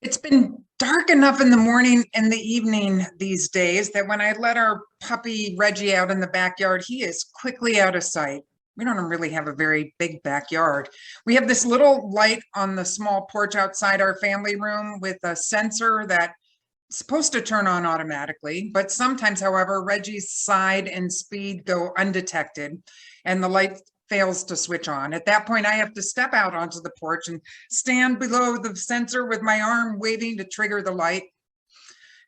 It's been dark enough in the morning and the evening these days that when I let our puppy Reggie out in the backyard, he is quickly out of sight. We don't really have a very big backyard. We have this little light on the small porch outside our family room with a sensor that's supposed to turn on automatically, but sometimes, however, Reggie's side and speed go undetected and the light fails to switch on. At that point, I have to step out onto the porch and stand below the sensor with my arm waving to trigger the light.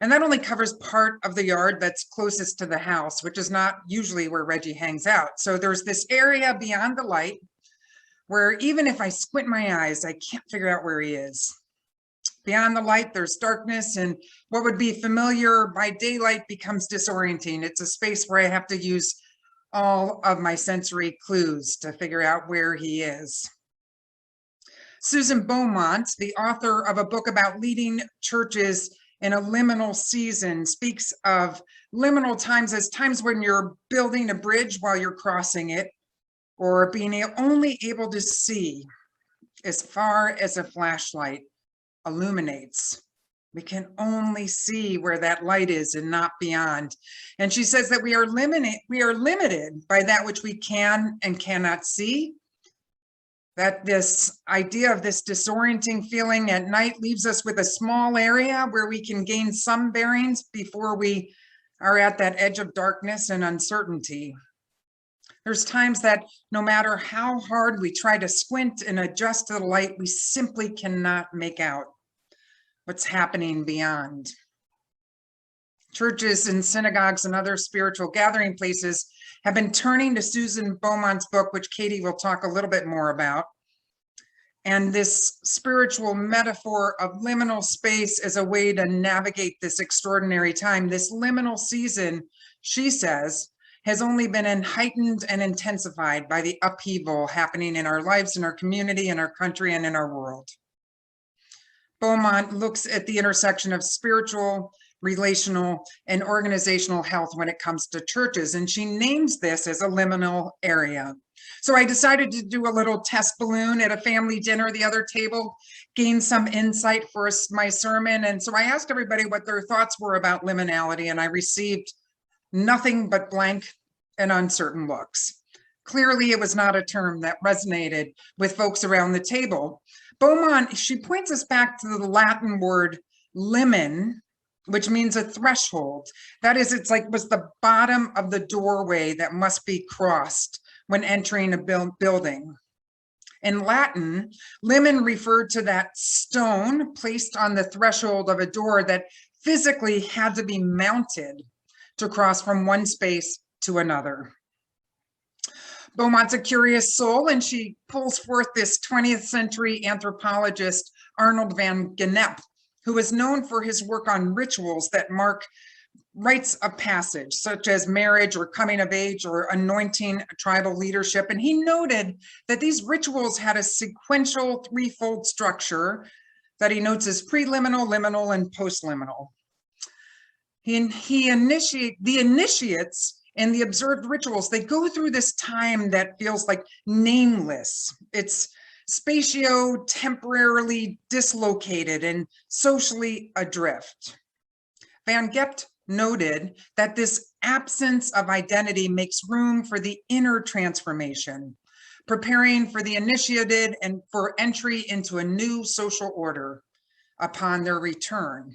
And that only covers part of the yard that's closest to the house, which is not usually where Reggie hangs out. So there's this area beyond the light where even if I squint my eyes, I can't figure out where he is. Beyond the light, there's darkness, and what would be familiar by daylight becomes disorienting. It's a space where I have to use all of my sensory clues to figure out where he is. Susan Beaumont, the author of a book about leading churches in a liminal season, speaks of liminal times as times when you're building a bridge while you're crossing it, or being only able to see as far as a flashlight illuminates. We can only see where that light is and not beyond. And she says that we are limited by that which we can and cannot see. That this idea of this disorienting feeling at night leaves us with a small area where we can gain some bearings before we are at that edge of darkness and uncertainty. There's times that no matter how hard we try to squint and adjust to the light, we simply cannot make out what's happening beyond. Churches and synagogues and other spiritual gathering places have been turning to Susan Beaumont's book, which Katie will talk a little bit more about. And this spiritual metaphor of liminal space as a way to navigate this extraordinary time. This liminal season, she says, has only been heightened and intensified by the upheaval happening in our lives, in our community, in our country, and in our world. Beaumont looks at the intersection of spiritual, relational, and organizational health when it comes to churches, and she names this as a liminal area. So I decided to do a little test balloon at a family dinner the other table, gain some insight for my sermon, and so I asked everybody what their thoughts were about liminality, and I received nothing but blank and uncertain looks. Clearly, it was not a term that resonated with folks around the table. Beaumont, she points us back to the Latin word limen, which means a threshold. That is, it's like was the bottom of the doorway that must be crossed when entering a building. In Latin, limen referred to that stone placed on the threshold of a door that physically had to be mounted to cross from one space to another. Beaumont's a curious soul, and she pulls forth this 20th century anthropologist, Arnold van Gennep, who is known for his work on rituals that mark rites of passage, such as marriage or coming of age or anointing tribal leadership. And he noted that these rituals had a sequential threefold structure that he notes as preliminal, liminal, and postliminal. The initiates and the observed rituals, they go through this time that feels like nameless. It's spatio-temporarily dislocated and socially adrift. Van Gennep noted that this absence of identity makes room for the inner transformation, preparing for the initiated and for entry into a new social order upon their return.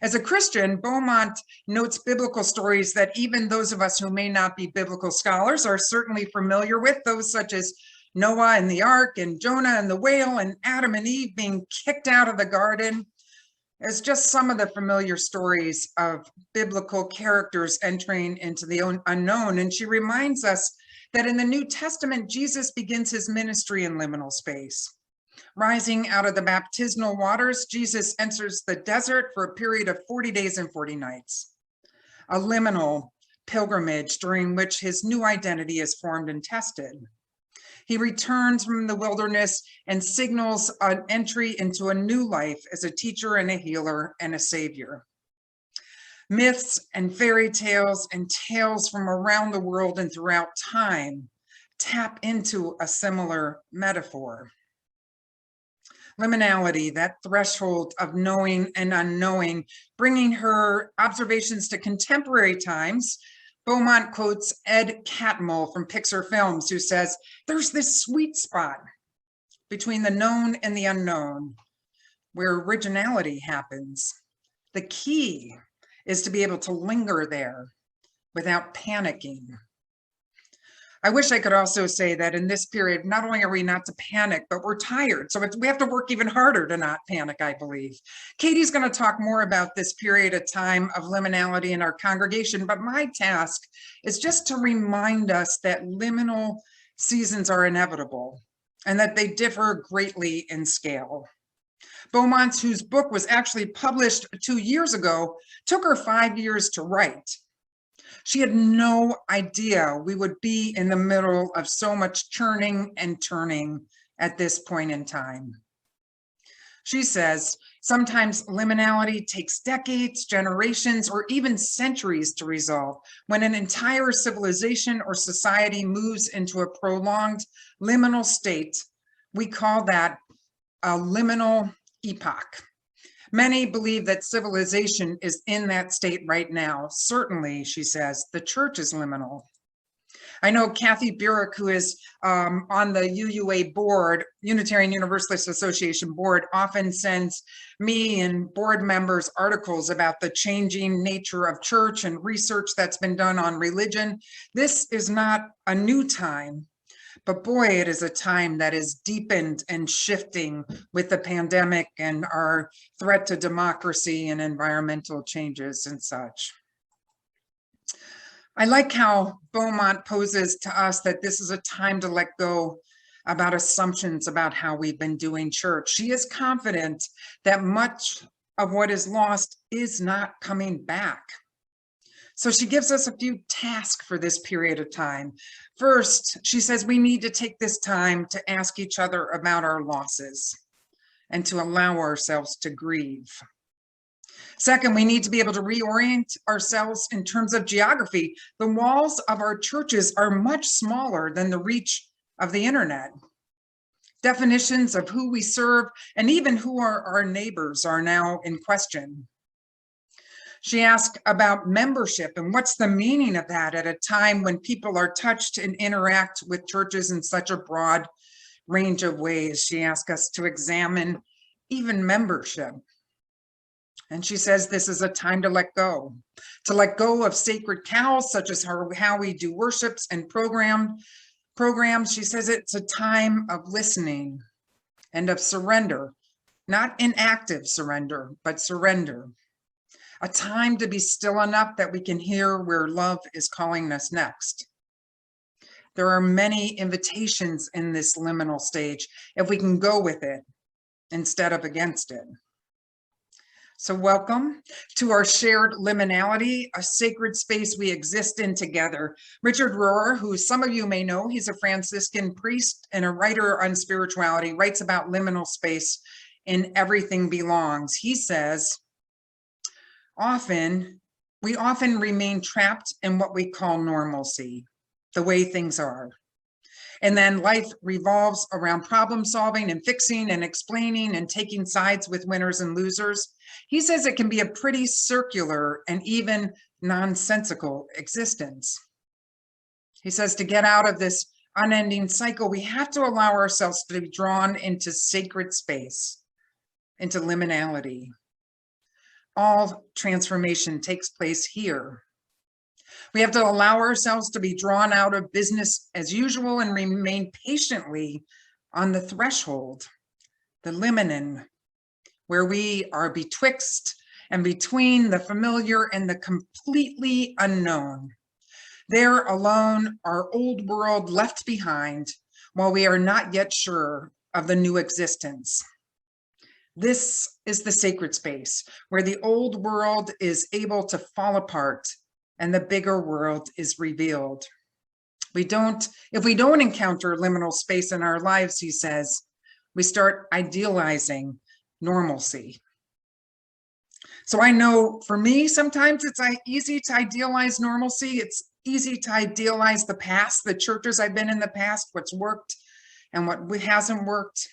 As a Christian, Beaumont notes biblical stories that even those of us who may not be biblical scholars are certainly familiar with, those such as Noah and the ark, and Jonah and the whale, and Adam and Eve being kicked out of the garden, as just some of the familiar stories of biblical characters entering into the unknown. And she reminds us that in the New Testament, Jesus begins his ministry in liminal space. Rising out of the baptismal waters, Jesus enters the desert for a period of 40 days and 40 nights, a liminal pilgrimage during which his new identity is formed and tested. He returns from the wilderness and signals an entry into a new life as a teacher and a healer and a savior. Myths and fairy tales and tales from around the world and throughout time tap into a similar metaphor. Liminality, that threshold of knowing and unknowing, bringing her observations to contemporary times. Beaumont quotes Ed Catmull from Pixar Films, who says, "There's this sweet spot between the known and the unknown where originality happens. The key is to be able to linger there without panicking." I wish I could also say that in this period, not only are we not to panic, but we're tired. So we have to work even harder to not panic, I believe. Katie's going to talk more about this period of time of liminality in our congregation, but my task is just to remind us that liminal seasons are inevitable and that they differ greatly in scale. Beaumont, whose book was actually published 2 years ago, took her 5 years to write. She had no idea we would be in the middle of so much churning and turning at this point in time. She says, sometimes liminality takes decades, generations, or even centuries to resolve. When an entire civilization or society moves into a prolonged liminal state, we call that a liminal epoch. Many believe that civilization is in that state right now. Certainly, she says, the church is liminal. I know Kathy Burek, who is on the UUA board, Unitarian Universalist Association board, often sends me and board members articles about the changing nature of church and research that's been done on religion. This is not a new time, but boy, it is a time that is deepened and shifting with the pandemic and our threat to democracy and environmental changes and such. I like how Beaumont poses to us that this is a time to let go about assumptions about how we've been doing church. She is confident that much of what is lost is not coming back. So she gives us a few tasks for this period of time. First, she says we need to take this time to ask each other about our losses and to allow ourselves to grieve. Second, we need to be able to reorient ourselves in terms of geography. The walls of our churches are much smaller than the reach of the internet. Definitions of who we serve and even who are our neighbors are now in question. She asked about membership and what's the meaning of that at a time when people are touched and interact with churches in such a broad range of ways. She asked us to examine even membership. And she says this is a time to let go of sacred cows, such as how we do worships and programs. She says it's a time of listening and of surrender, not inactive surrender, but surrender. A time to be still enough that we can hear where love is calling us next. There are many invitations in this liminal stage if we can go with it instead of against it. So welcome to our shared liminality, a sacred space we exist in together. Richard Rohr, who some of you may know, he's a Franciscan priest and a writer on spirituality, writes about liminal space in Everything Belongs. He says, we often remain trapped in what we call normalcy, the way things are. And then life revolves around problem solving and fixing and explaining and taking sides with winners and losers. He says it can be a pretty circular and even nonsensical existence. He says to get out of this unending cycle, we have to allow ourselves to be drawn into sacred space, into liminality. All transformation takes place here. We have to allow ourselves to be drawn out of business as usual and remain patiently on the threshold, the liminin, where we are betwixt and between the familiar and the completely unknown. There alone, our old world left behind, while we are not yet sure of the new existence. This is the sacred space where the old world is able to fall apart and the bigger world is revealed. If we don't encounter liminal space in our lives, he says, we start idealizing normalcy. So I know for me, sometimes it's easy to idealize normalcy. It's easy to idealize the past, the churches I've been in the past, what's worked and what hasn't worked.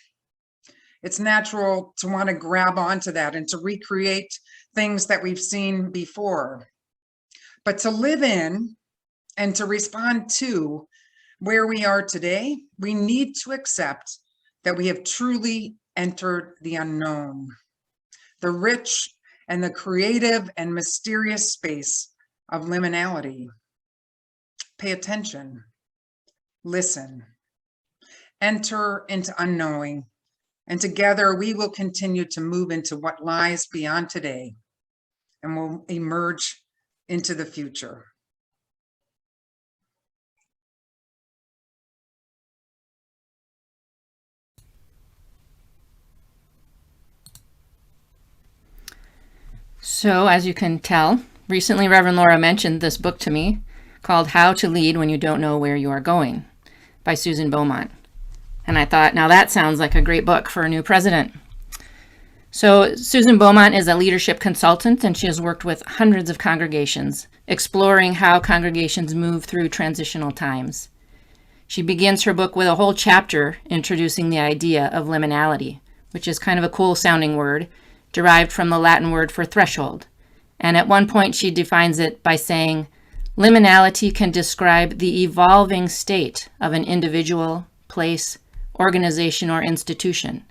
It's natural to want to grab onto that and to recreate things that we've seen before. But to live in and to respond to where we are today, we need to accept that we have truly entered the unknown, the rich and the creative and mysterious space of liminality. Pay attention, listen, enter into unknowing, and together we will continue to move into what lies beyond today and will emerge into the future. So, as you can tell, recently Reverend Laura mentioned this book to me called How to Lead When You Don't Know Where You Are Going by Susan Beaumont. And I thought, now that sounds like a great book for a new president. So Susan Beaumont is a leadership consultant, and she has worked with hundreds of congregations, exploring how congregations move through transitional times. She begins her book with a whole chapter introducing the idea of liminality, which is kind of a cool sounding word, derived from the Latin word for threshold. And at one point she defines it by saying, liminality can describe the evolving state of an individual, place, organization, or institution.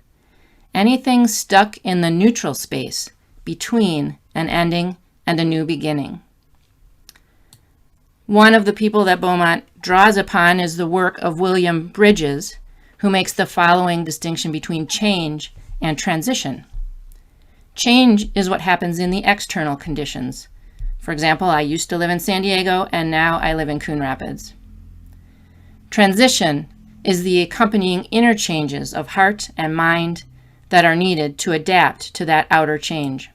Anything stuck in the neutral space between an ending and a new beginning. One of the people that Beaumont draws upon is the work of William Bridges, who makes the following distinction between change and transition. Change is what happens in the external conditions. For example, I used to live in San Diego and now I live in Coon Rapids. Transition is the accompanying inner changes of heart and mind that are needed to adapt to that outer change.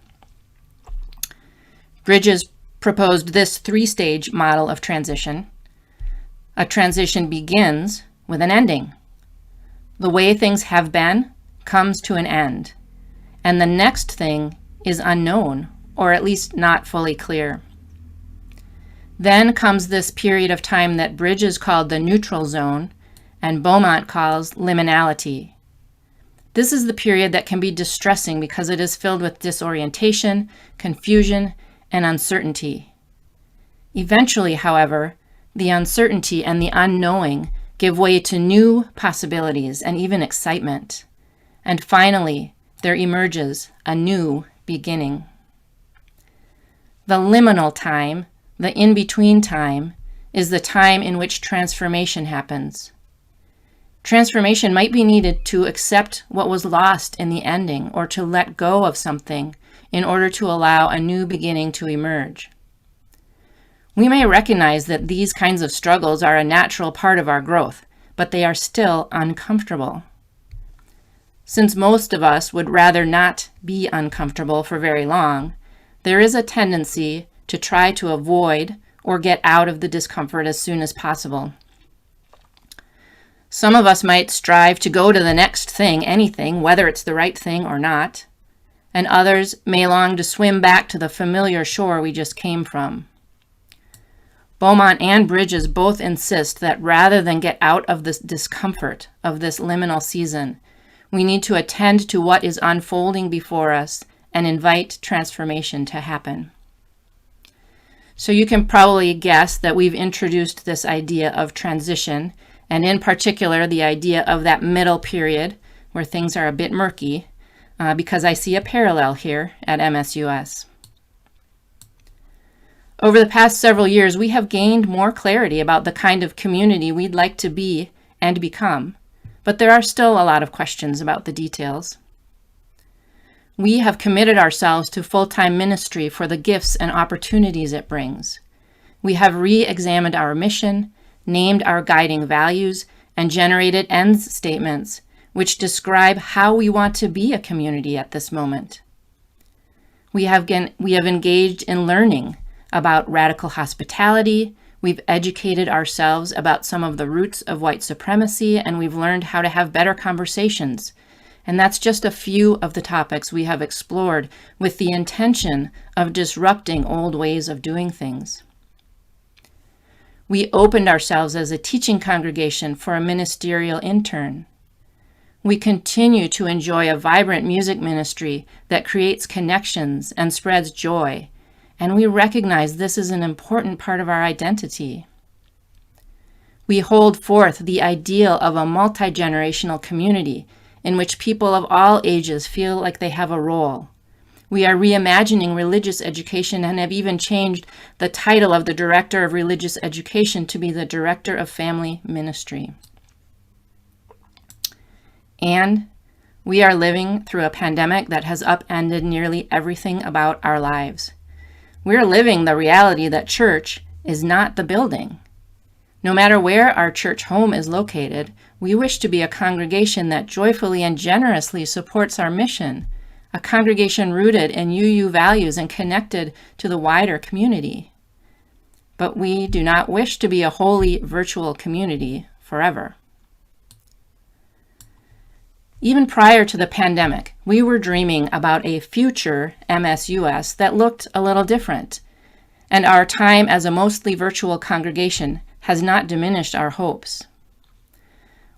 Bridges proposed this three-stage model of transition. A transition begins with an ending. The way things have been comes to an end, and the next thing is unknown, or at least not fully clear. Then comes this period of time that Bridges called the neutral zone, and Beaumont calls liminality. This is the period that can be distressing because it is filled with disorientation, confusion, and uncertainty. Eventually, however, the uncertainty and the unknowing give way to new possibilities and even excitement. And finally, there emerges a new beginning. The liminal time, the in-between time, is the time in which transformation happens. Transformation might be needed to accept what was lost in the ending or to let go of something in order to allow a new beginning to emerge. We may recognize that these kinds of struggles are a natural part of our growth, but they are still uncomfortable. Since most of us would rather not be uncomfortable for very long, there is a tendency to try to avoid or get out of the discomfort as soon as possible. Some of us might strive to go to the next thing, anything, whether it's the right thing or not, and others may long to swim back to the familiar shore we just came from. Beaumont and Bridges both insist that rather than get out of this discomfort of this liminal season, we need to attend to what is unfolding before us and invite transformation to happen. So you can probably guess that we've introduced this idea of transition, and in particular the idea of that middle period where things are a bit murky, because I see a parallel here at MSUS. Over the past several years, we have gained more clarity about the kind of community we'd like to be and become, but there are still a lot of questions about the details. We have committed ourselves to full-time ministry for the gifts and opportunities it brings. We have re-examined our mission, named our guiding values, and generated ends statements which describe how we want to be a community at this moment. We have engaged in learning about radical hospitality, we've educated ourselves about some of the roots of white supremacy, and we've learned how to have better conversations. And that's just a few of the topics we have explored with the intention of disrupting old ways of doing things. We opened ourselves as a teaching congregation for a ministerial intern. We continue to enjoy a vibrant music ministry that creates connections and spreads joy, and we recognize this is an important part of our identity. We hold forth the ideal of a multi-generational community in which people of all ages feel like they have a role. We are reimagining religious education and have even changed the title of the Director of Religious Education to be the Director of Family Ministry. And we are living through a pandemic that has upended nearly everything about our lives. We're living the reality that church is not the building. No matter where our church home is located, we wish to be a congregation that joyfully and generously supports our mission, a congregation rooted in UU values and connected to the wider community. But we do not wish to be a wholly virtual community forever. Even prior to the pandemic, we were dreaming about a future MSUS that looked a little different, and our time as a mostly virtual congregation has not diminished our hopes.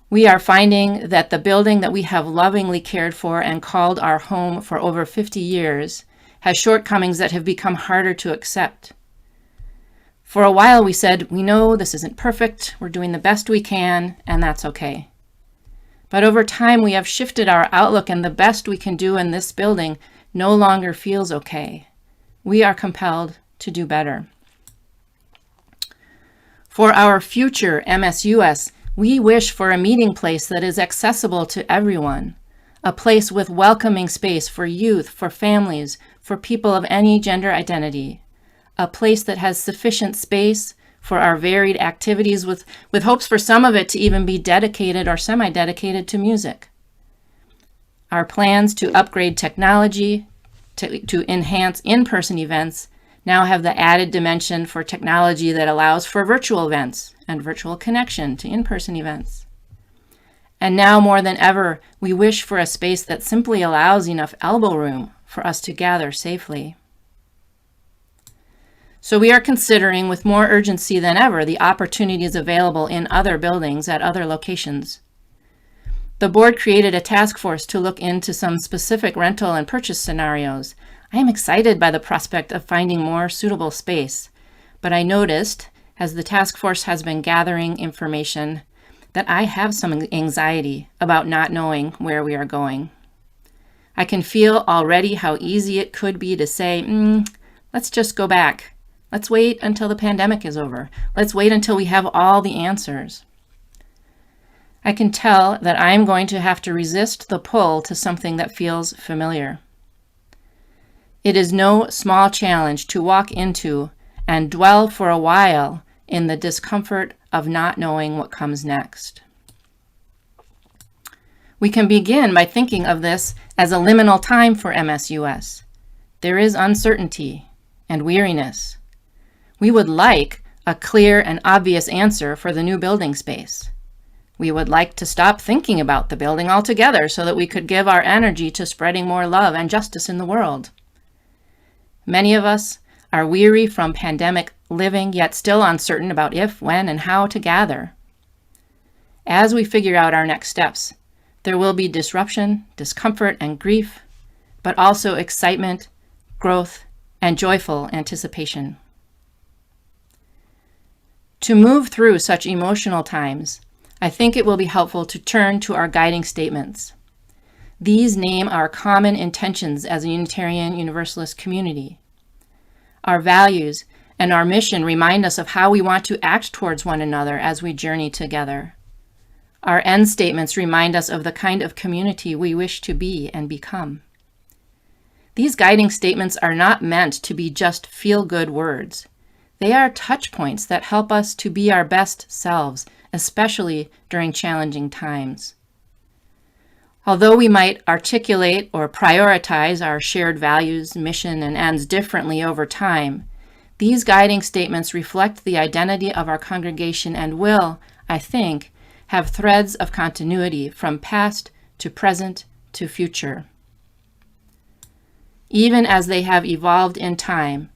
We are finding that the building that we have lovingly cared for and called our home for over 50 years has shortcomings that have become harder to accept. For a while we said, we know this isn't perfect, we're doing the best we can, and that's okay. But over time we have shifted our outlook, and the best we can do in this building no longer feels okay. We are compelled to do better. For our future MSUS, we wish for a meeting place that is accessible to everyone, a place with welcoming space for youth, for families, for people of any gender identity, a place that has sufficient space for our varied activities with hopes for some of it to even be dedicated or semi-dedicated to music. Our plans to upgrade technology, to enhance in-person events, now have the added dimension for technology that allows for virtual events and virtual connection to in-person events. And now more than ever, we wish for a space that simply allows enough elbow room for us to gather safely. So we are considering with more urgency than ever the opportunities available in other buildings at other locations. The board created a task force to look into some specific rental and purchase scenarios. I am excited by the prospect of finding more suitable space, but I noticed, as the task force has been gathering information, that I have some anxiety about not knowing where we are going. I can feel already how easy it could be to say, let's just go back. Let's wait until the pandemic is over. Let's wait until we have all the answers. I can tell that I'm going to have to resist the pull to something that feels familiar. It is no small challenge to walk into and dwell for a while in the discomfort of not knowing what comes next. We can begin by thinking of this as a liminal time for MSUS. There is uncertainty and weariness. We would like a clear and obvious answer for the new building space. We would like to stop thinking about the building altogether so that we could give our energy to spreading more love and justice in the world. Many of us are weary from pandemic living, yet still uncertain about if, when, and how to gather. As we figure out our next steps, there will be disruption, discomfort, and grief, but also excitement, growth, and joyful anticipation. To move through such emotional times, I think it will be helpful to turn to our guiding statements. These name our common intentions as a Unitarian Universalist community. Our values and our mission remind us of how we want to act towards one another as we journey together. Our end statements remind us of the kind of community we wish to be and become. These guiding statements are not meant to be just feel-good words. They are touch points that help us to be our best selves, especially during challenging times. Although we might articulate or prioritize our shared values, mission, and ends differently over time, these guiding statements reflect the identity of our congregation and will, I think, have threads of continuity from past to present to future. Even as they have evolved in time,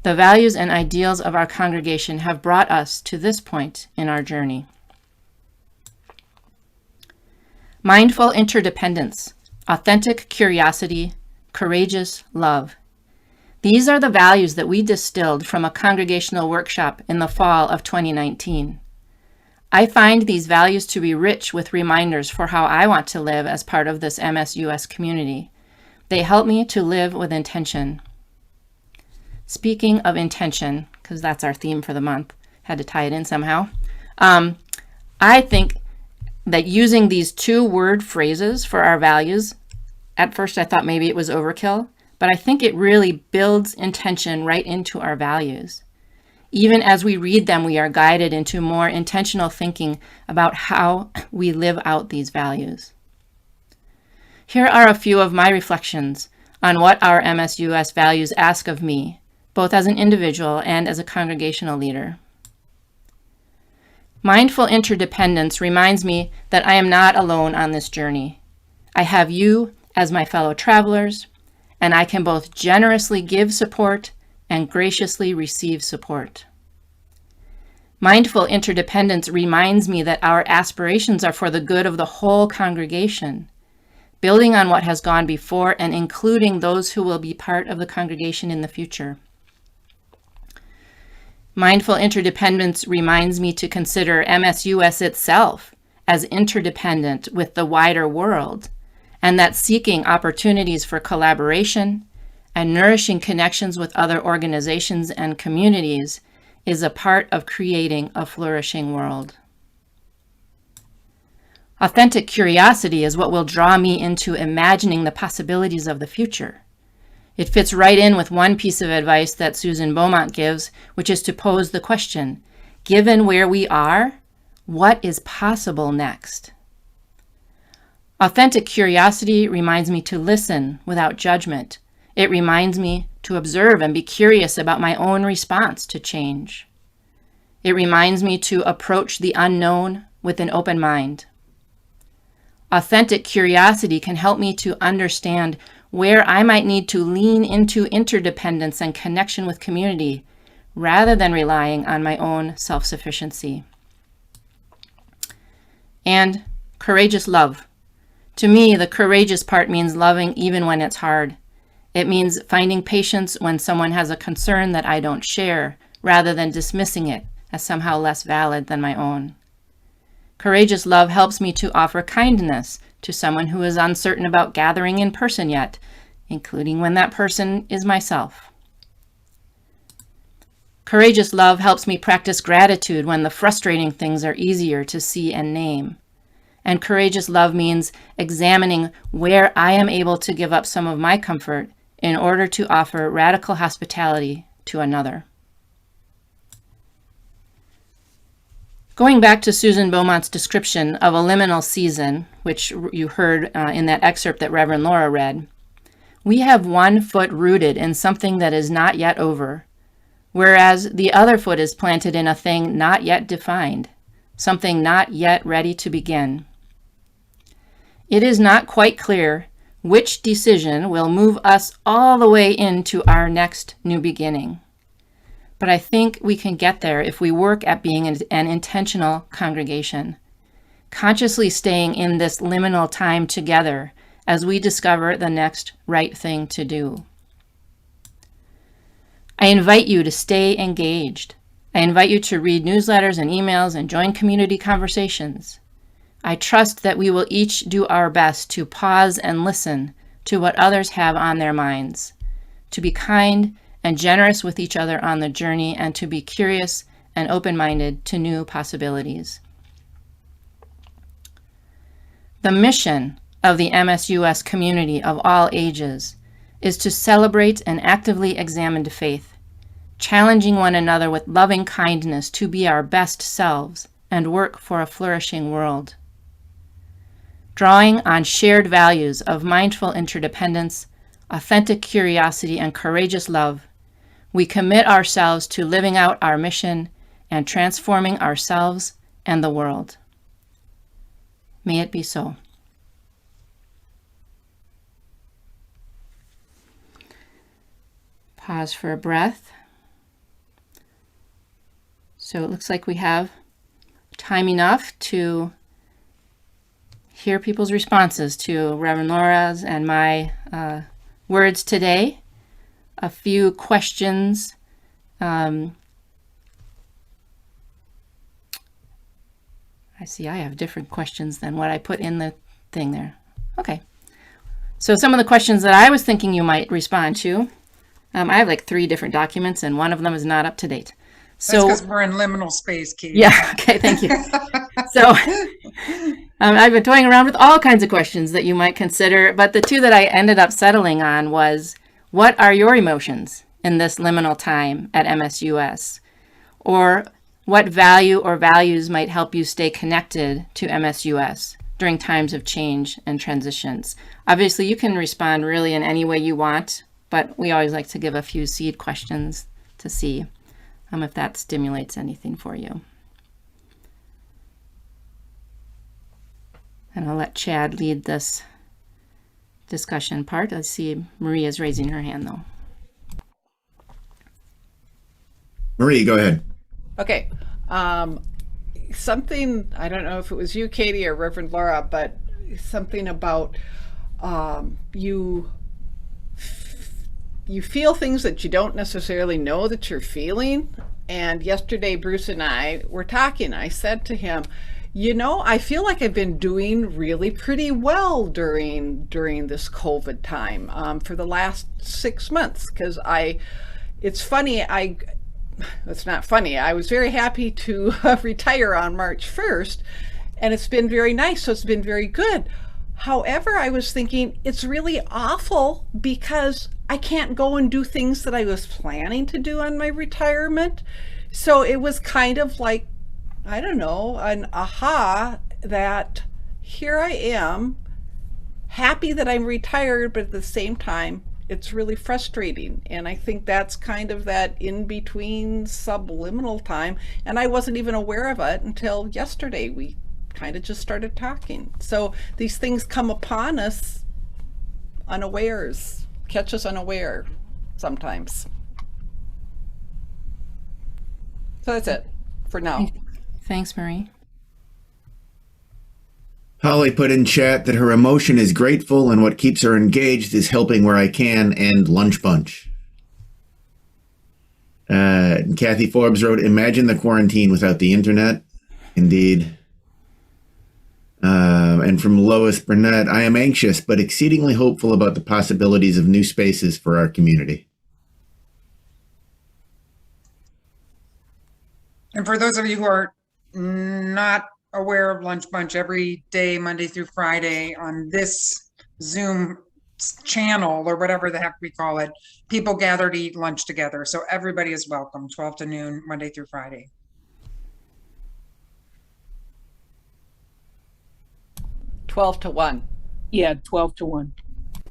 the values and ideals of our congregation have brought us to this point in our journey. Mindful interdependence, authentic curiosity, courageous love. These are the values that we distilled from a congregational workshop in the fall of 2019. I find these values to be rich with reminders for how I want to live as part of this MSUS community. They help me to live with intention. Speaking of intention, because that's our theme for the month, had to tie it in somehow. I think that using these 2-word phrases for our values, at first I thought maybe it was overkill, but I think it really builds intention right into our values. Even as we read them, we are guided into more intentional thinking about how we live out these values. Here are a few of my reflections on what our MSUS values ask of me, both as an individual and as a congregational leader. Mindful interdependence reminds me that I am not alone on this journey. I have you as my fellow travelers, and I can both generously give support and graciously receive support. Mindful interdependence reminds me that our aspirations are for the good of the whole congregation, building on what has gone before and including those who will be part of the congregation in the future. Mindful interdependence reminds me to consider MSUS itself as interdependent with the wider world, and that seeking opportunities for collaboration and nourishing connections with other organizations and communities is a part of creating a flourishing world. Authentic curiosity is what will draw me into imagining the possibilities of the future. It fits right in with one piece of advice that Susan Beaumont gives, which is to pose the question, given where we are, what is possible next? Authentic curiosity reminds me to listen without judgment. It reminds me to observe and be curious about my own response to change. It reminds me to approach the unknown with an open mind. Authentic curiosity can help me to understand where I might need to lean into interdependence and connection with community, rather than relying on my own self-sufficiency. And courageous love. To me, the courageous part means loving even when it's hard. It means finding patience when someone has a concern that I don't share, rather than dismissing it as somehow less valid than my own. Courageous love helps me to offer kindness to someone who is uncertain about gathering in person yet, including when that person is myself. Courageous love helps me practice gratitude when the frustrating things are easier to see and name. And courageous love means examining where I am able to give up some of my comfort in order to offer radical hospitality to another. Going back to Susan Beaumont's description of a liminal season, which you heard in that excerpt that Reverend Laura read, we have one foot rooted in something that is not yet over, whereas the other foot is planted in a thing not yet defined, something not yet ready to begin. It is not quite clear which decision will move us all the way into our next new beginning. But I think we can get there if we work at being an intentional congregation, consciously staying in this liminal time together as we discover the next right thing to do. I invite you to stay engaged. I invite you to read newsletters and emails and join community conversations. I trust that we will each do our best to pause and listen to what others have on their minds, to be kind and generous with each other on the journey, and to be curious and open-minded to new possibilities. The mission of the MSUS community of all ages is to celebrate an actively examined faith, challenging one another with loving kindness to be our best selves and work for a flourishing world. Drawing on shared values of mindful interdependence, authentic curiosity, and courageous love, we commit ourselves to living out our mission and transforming ourselves and the world. May it be so. Pause for a breath. So it looks like we have time enough to hear people's responses to Reverend Laura's and my words today. A few questions. I see I have different questions than what I put in the thing there. Okay. So some of the questions that I was thinking you might respond to, I have like 3 different documents and one of them is not up to date. That's because we're in liminal space, Katie. Yeah, okay, thank you. So I've been toying around with all kinds of questions that you might consider, but the 2 that I ended up settling on was, what are your emotions in this liminal time at MSUS? Or what value or values might help you stay connected to MSUS during times of change and transitions? Obviously, you can respond really in any way you want, but we always like to give a few seed questions to see if that stimulates anything for you. And I'll let Chad lead this discussion part. I see Maria's raising her hand, though. Marie, go ahead. Okay. Something, I don't know if it was you, Katie, or Reverend Laura, but something about you feel things that you don't necessarily know that you're feeling. And yesterday, Bruce and I were talking. I said to him, you know, I feel like I've been doing really pretty well during this COVID time for the last 6 months. Because it's funny, it's not funny. I was very happy to retire on March 1st, and it's been very nice. So it's been very good. However, I was thinking it's really awful because I can't go and do things that I was planning to do on my retirement. So it was kind of like, I don't know, an aha that here I am, happy that I'm retired, but at the same time, it's really frustrating. And I think that's kind of that in-between subliminal time. And I wasn't even aware of it until yesterday. We kind of just started talking. So these things come upon us unawares, catch us unaware sometimes. So that's it for now. Thanks, Marie. Holly put in chat that her emotion is grateful and what keeps her engaged is helping where I can and lunch bunch. Kathy Forbes wrote, imagine the quarantine without the internet. Indeed. And from Lois Burnett, I am anxious but exceedingly hopeful about the possibilities of new spaces for our community. And for those of you who are not aware of Lunch Bunch, every day, Monday through Friday, on this Zoom channel or whatever the heck we call it, people gather to eat lunch together. So everybody is welcome, 12 to noon, Monday through Friday. Twelve to 1. Yeah, 12 to 1.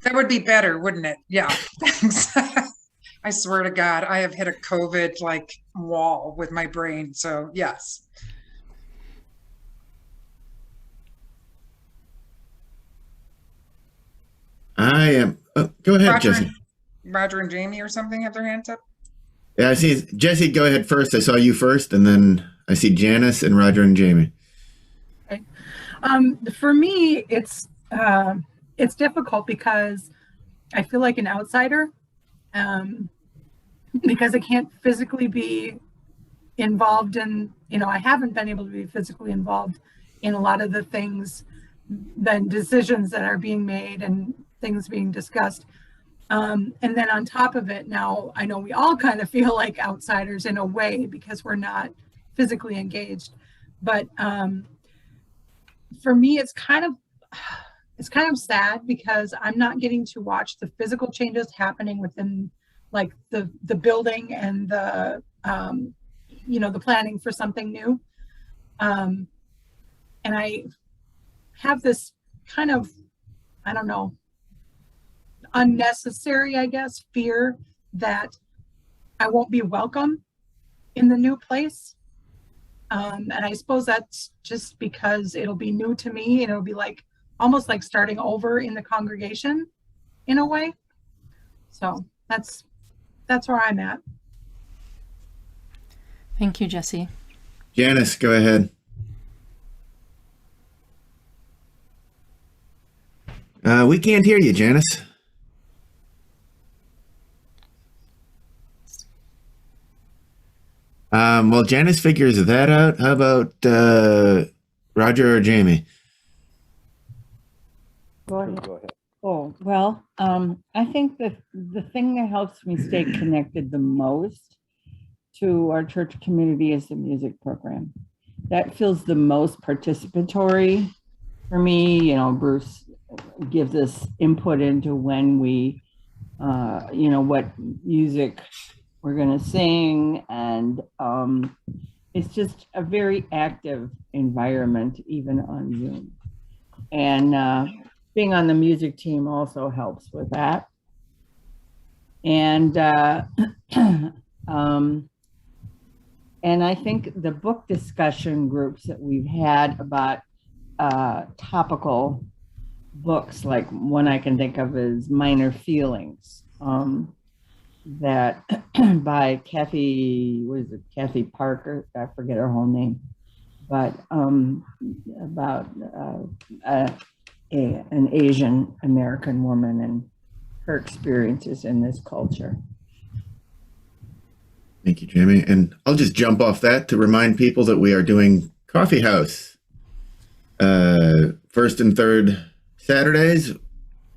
That would be better, wouldn't it? Yeah, thanks. I swear to God, I have hit a COVID like wall with my brain. So yes. I am. Go ahead, Jesse. Roger and Jamie or something have their hands up. Yeah, I see. Jesse, go ahead first. I saw you first, and then I see Janice and Roger and Jamie. Okay. For me, it's difficult because I feel like an outsider, because I can't physically be involved in, I haven't been able to be physically involved in a lot of the things, the decisions that are being made and things being discussed. And then on top of it, now I know we all kind of feel like outsiders in a way because we're not physically engaged. But for me, it's kind of sad because I'm not getting to watch the physical changes happening within like the building and the the planning for something new. And I have this kind of, I don't know, unnecessary, I guess, fear that I won't be welcome in the new place. And I suppose that's just because it'll be new to me and it'll be like almost like starting over in the congregation in a way. So that's where I'm at. Thank you, Jesse. Janice, go ahead. We can't hear you, Janice. Well, Janice figures that out. How about Roger or Jamie? Go ahead. Oh, well, I think that the thing that helps me stay connected the most to our church community is the music program. That feels the most participatory for me. You know, Bruce gives us input into when we, what music we're going to sing. And it's just a very active environment, even on Zoom. And being on the music team also helps with that. And and I think the book discussion groups that we've had about topical books, like one I can think of is Minor Feelings, that by Kathy Parker, I forget her whole name, but about an Asian American woman and her experiences in this culture. Thank you, Jamie. And I'll just jump off that to remind people that we are doing Coffee House. First and third Saturdays.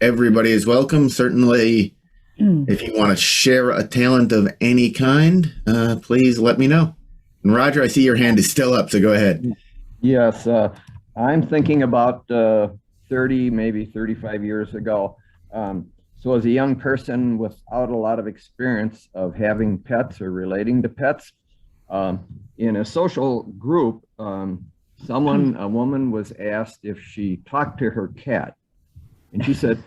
Everybody is welcome. Certainly, if you want to share a talent of any kind, please let me know. And Roger, I see your hand is still up, so go ahead. Yes, I'm thinking about 30, maybe 35 years ago. So as a young person without a lot of experience of having pets or relating to pets, in a social group, a woman was asked if she talked to her cat. And she said,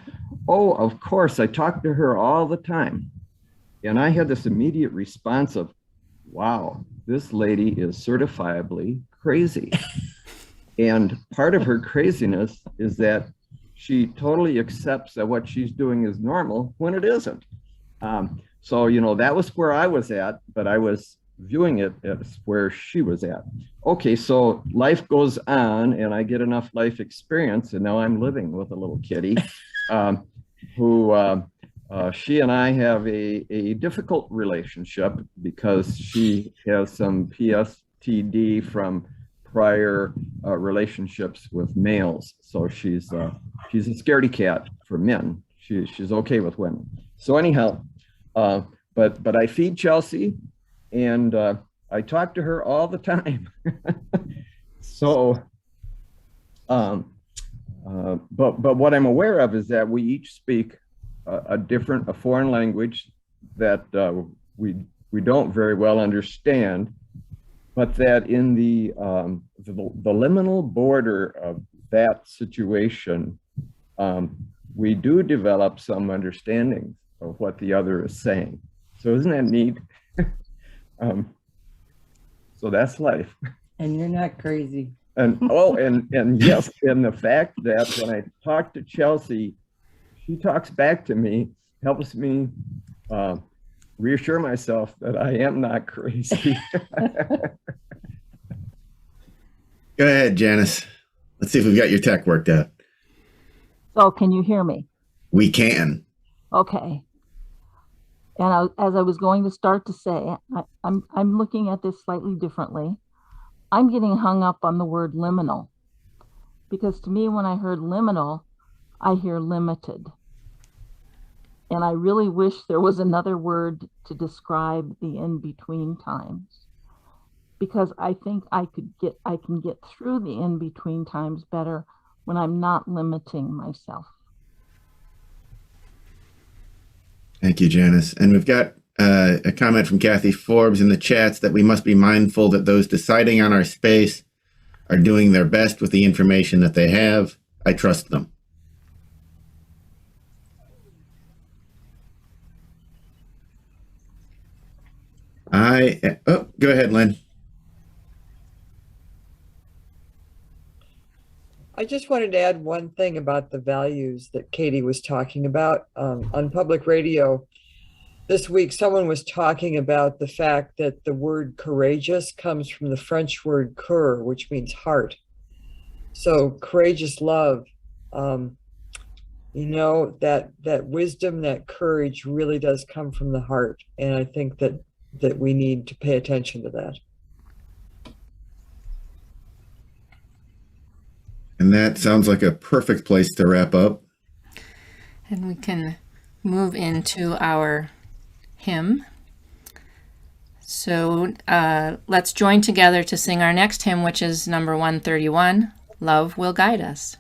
"Oh, of course, I talk to her all the time." And I had this immediate response of, wow, this lady is certifiably crazy. And part of her craziness is that she totally accepts that what she's doing is normal when it isn't. So, that was where I was at, but I was viewing it as where she was at. Okay, so life goes on and I get enough life experience, and now I'm living with a little kitty who she and I have a difficult relationship because she has some PTSD from prior relationships with males. So she's a scaredy cat for men. She's okay with women. So anyhow, but I feed Chelsea, and I talk to her all the time. So, but what I'm aware of is that we each speak a foreign language that we don't very well understand, but that in the liminal border of that situation, we do develop some understanding of what the other is saying. So isn't that neat? So that's life. And you're not crazy. And yes, and the fact that when I talk to Chelsea, she talks back to me, helps me reassure myself that I am not crazy. Go ahead, Janice. Let's see if we've got your tech worked out. So can you hear me? We can. Okay. And as I was going to start to say, I'm looking at this slightly differently. I'm getting hung up on the word liminal, because to me, when I heard liminal, I hear limited. And I really wish there was another word to describe the in-between times, because I think I can get through the in-between times better when I'm not limiting myself. Thank you, Janice. And we've got a comment from Kathy Forbes in the chats that we must be mindful that those deciding on our space are doing their best with the information that they have. I trust them. Go ahead, Lynn. I just wanted to add one thing about the values that Katie was talking about. On public radio this week, someone was talking about the fact that the word courageous comes from the French word cœur, which means heart. So courageous love that wisdom, that courage really does come from the heart. And I think that we need to pay attention to that. And that sounds like a perfect place to wrap up. And we can move into our hymn. So let's join together to sing our next hymn, which is number 131, Love Will Guide Us.